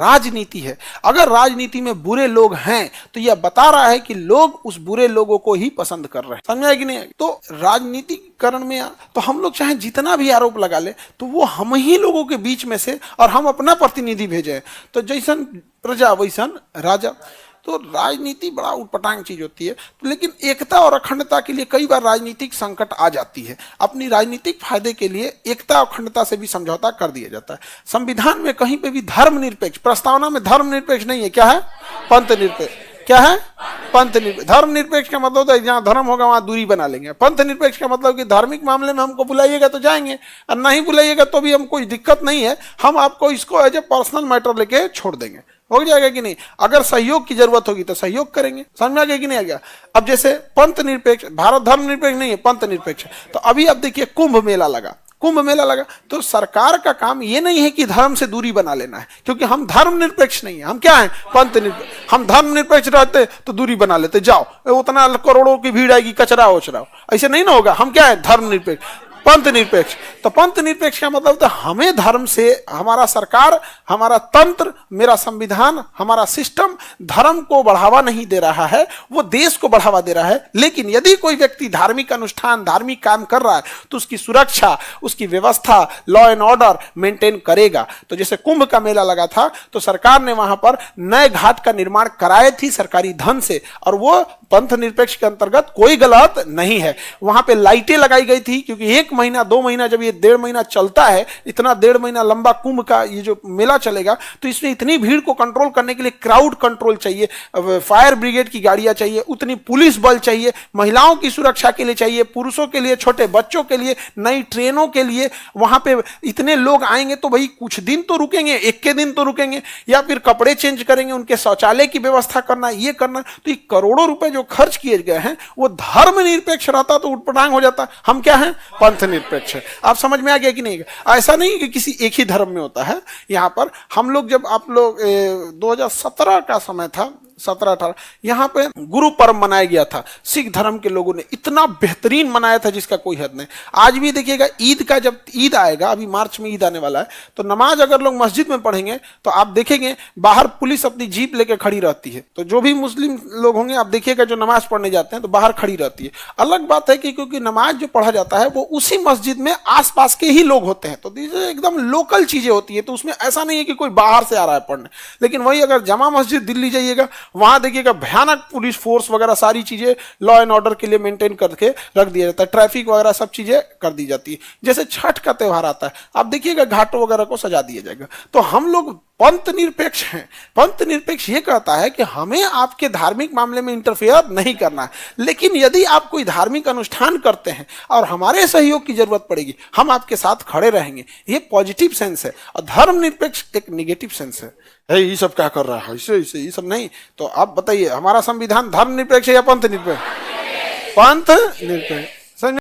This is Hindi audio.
राजनीति है। अगर राजनीति में बुरे लोग हैं तो यह बता रहा है कि लोग उस बुरे लोगों को ही पसंद कर रहे हैं। समझा कि नहीं? तो राजनीतिकरण में तो हम लोग चाहे जितना भी आरोप लगा ले तो वो हम ही लोगों के बीच में से और हम अपना प्रतिनिधि भेजे, तो जैसन प्रजा वैसन राजा। तो राजनीति बड़ा उटपटांग चीज होती है, लेकिन एकता और अखंडता के लिए कई बार राजनीतिक संकट आ जाती है। अपनी राजनीतिक फायदे के लिए एकता और अखंडता से भी समझौता कर दिया जाता है। संविधान में कहीं पे भी धर्मनिरपेक्ष, प्रस्तावना में धर्मनिरपेक्ष नहीं है। क्या है? पंथ निरपेक्ष। क्या है? पंथ निरपेक्ष। धर्म निरपेक्ष का मतलब है जहां धर्म होगा वहां दूरी बना लेंगे। पंथ निरपेक्ष का मतलब कि धार्मिक मामले में हमको बुलाइएगा तो जाएंगे, और नहीं बुलाइएगा तो भी हमको कोई दिक्कत नहीं है, हम आपको इसको एज ए पर्सनल मैटर लेके छोड़ देंगे। हो जाएगा कि नहीं? अगर सहयोग की जरूरत होगी तो सहयोग करेंगे। समझ में आ गया कि नहीं आ गया? अब जैसे पंथ निरपेक्ष, भारत धर्म निरपेक्ष नहीं है, पंथ निरपेक्ष। तो अभी अब देखिए कुंभ मेला लगा, कुंभ मेला लगा तो सरकार का काम ये नहीं है कि धर्म से दूरी बना लेना है, क्योंकि हम धर्म निरपेक्ष नहीं है, हम क्या है? पंथ निरपेक्ष। हम धर्म निरपेक्ष रहते तो दूरी बना लेते, जाओ उतना करोड़ों की भीड़ आएगी, कचरा ओचरा, ऐसे नहीं ना होगा। हम क्या है? धर्म निरपेक्ष, पंथ निरपेक्ष। तो पंथ निरपेक्ष का मतलब तो हमें धर्म से, हमारा सरकार, हमारा तंत्र, मेरा संविधान, हमारा सिस्टम धर्म को बढ़ावा नहीं दे रहा है, वो देश को बढ़ावा दे रहा है। लेकिन यदि कोई व्यक्ति धार्मिक अनुष्ठान, धार्मिक काम कर रहा है तो उसकी सुरक्षा, उसकी व्यवस्था, लॉ एंड ऑर्डर मेंटेन करेगा। तो जैसे कुंभ का मेला लगा था तो सरकार ने वहां पर नए घाट का निर्माण कराए थी सरकारी धन से, और वो पंथ निरपेक्ष के अंतर्गत कोई गलत नहीं है। वहां पे लाइटें लगाई गई थी, क्योंकि 1 महीना 2 महीना, जब ये 1.5 महीना चलता है, इतना 1.5 महीना लंबा कुंभ का ये जो मेला चलेगा, तो इसमें इतनी भीड़ को कंट्रोल करने के लिए क्राउड कंट्रोल चाहिए, फायर ब्रिगेड की गाड़ियां चाहिए, उतनी पुलिस बल चाहिए, महिलाओं की सुरक्षा के लिए चाहिए, पुरुषों के लिए, छोटे बच्चों के लिए, नई ट्रेनों के लिए। वहां पे इतने लोग आएंगे तो भाई कुछ दिन तो रुकेंगे, 1 के दिन तो रुकेंगे, या फिर कपड़े चेंज करेंगे, उनके शौचालय की व्यवस्था करना, ये करना। तो ये करोड़ों रुपए जो खर्च किए गए हैं वो धर्म निरपेक्ष रहता तो उटपटांग हो जाता। हम क्या हैं? पंथ निरपेक्ष है। आप समझ में आ गया कि नहीं? ऐसा नहीं कि किसी एक ही धर्म में होता है। यहां पर हम लोग, जब आप लोग 2017 का समय था, 17-18, यहाँ पे गुरु पर्व मनाया गया था। सिख धर्म के लोगों ने इतना बेहतरीन मनाया था जिसका कोई हद नहीं। आज भी देखिएगा ईद का, जब ईद आएगा, अभी मार्च में ईद आने वाला है, तो नमाज अगर लोग मस्जिद में पढ़ेंगे तो आप देखेंगे बाहर पुलिस अपनी जीप लेके खड़ी रहती है। तो जो भी मुस्लिम लोग होंगे आप देखिएगा जो नमाज पढ़ने जाते हैं तो बाहर खड़ी रहती है। अलग बात है कि क्योंकि नमाज जो पढ़ा जाता है वो उसी मस्जिद में आसपास के ही लोग होते हैं, तो एकदम लोकल चीजें होती है। तो उसमें ऐसा नहीं है कि कोई बाहर से आ रहा है पढ़ने। लेकिन वही अगर जामा मस्जिद दिल्ली जाइएगा, वहां देखिएगा भयानक पुलिस फोर्स वगैरह, सारी चीजें लॉ एंड ऑर्डर के लिए मेंटेन करके रख दिया जाता है, ट्रैफिक वगैरह सब चीजें कर दी जाती है। जैसे छठ का त्योहार आता है, आप देखिएगा घाटों वगैरह को सजा दिया जाएगा। तो हम लोग पंथ निरपेक्ष हैं। पंथ निरपेक्ष ये कहता है कि हमें आपके धार्मिक मामले में इंटरफेयर नहीं करना है, लेकिन यदि आप कोई धार्मिक अनुष्ठान करते हैं और हमारे सहयोग की जरूरत पड़ेगी, हम आपके साथ खड़े रहेंगे। ये पॉजिटिव सेंस है, और धर्म निरपेक्ष एक निगेटिव सेंस है। ये सब क्या कर रहा है, ऐसे ये सब नहीं। तो आप बताइए, हमारा संविधान धर्म निरपेक्ष है या पंथ निरपेक्ष? पंथ निरपेक्ष।